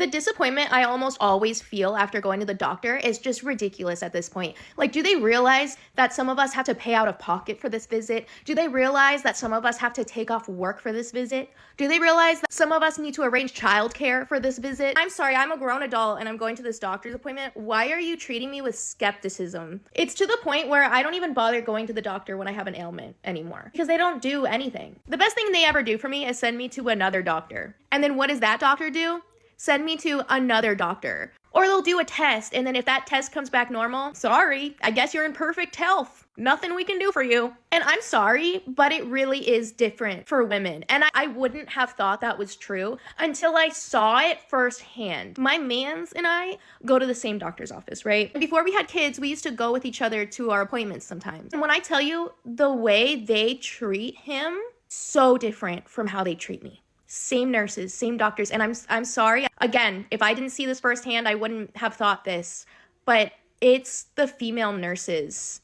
The disappointment I almost always feel after going to the doctor is just ridiculous at this point. Like, do they realize that some of us have to pay out of pocket for this visit? Do they realize that some of us have to take off work for this visit? Do they realize that some of us need to arrange childcare for this visit? I'm sorry, I'm a grown adult and I'm going to this doctor's appointment. Why are you treating me with skepticism? It's to the point where I don't even bother going to the doctor when I have an ailment anymore because they don't do anything. The best thing they ever do for me is send me to another doctor. And then what does that doctor do? Send me to another doctor. Or they'll do a test, and then if that test comes back normal, sorry, I guess you're in perfect health. Nothing we can do for you. And I'm sorry, but it really is different for women. And I wouldn't have thought that was true until I saw it firsthand. My mans and I go to the same doctor's office, right? Before we had kids, we used to go with each other to our appointments sometimes. And when I tell you the way they treat him, so different from how they treat me. Same nurses, same doctors, and I'm sorry. Again, if I didn't see this firsthand, I wouldn't have thought this, but it's the female nurses.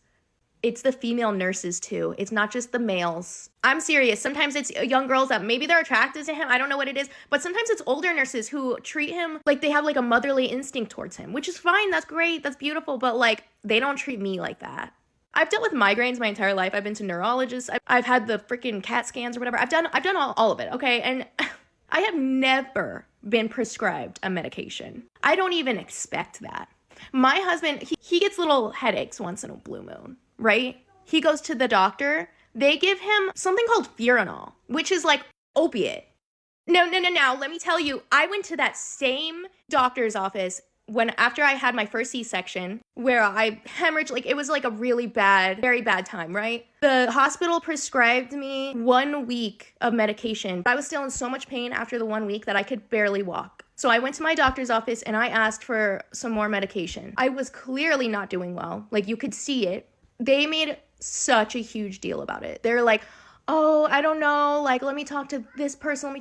It's the female nurses too. It's not just the males. I'm serious. Sometimes it's young girls that maybe they're attracted to him. I don't know what it is, but sometimes it's older nurses who treat him like they have like a motherly instinct towards him, which is fine. That's great. That's beautiful. But like, they don't treat me like that. I've dealt with migraines my entire life. I've been to neurologists. I've had the freaking CAT scans or whatever. I've done all of it, okay? And I have never been prescribed a medication. I don't even expect that. My husband, he gets little headaches once in a blue moon, right? He goes to the doctor. They give him something called Furanol, which is like opiate. No. Let me tell you, I went to that same doctor's office after I had my first C-section, where I hemorrhaged, like it was like a really bad, very bad time, right? The hospital prescribed me 1 week of medication. I was still in so much pain after the 1 week that I could barely walk. So I went to my doctor's office and I asked for some more medication. I was clearly not doing well. Like, you could see it. They made such a huge deal about it. They're like, oh, I don't know, like, let me talk to this person.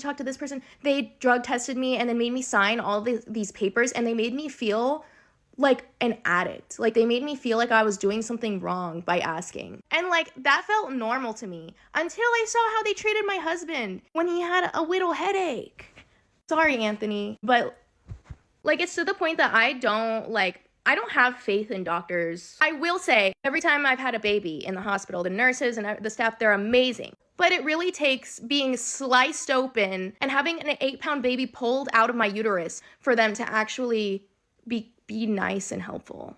They drug tested me and then made me sign all these papers, and they made me feel like an addict. Like, they made me feel like I was doing something wrong by asking. And like, that felt normal to me until I saw how they treated my husband when he had a little headache. Sorry, Anthony, but like, it's to the point that I don't have faith in doctors. I will say, every time I've had a baby in the hospital, the nurses and the staff, they're amazing. But it really takes being sliced open and having an 8-pound baby pulled out of my uterus for them to actually be nice and helpful.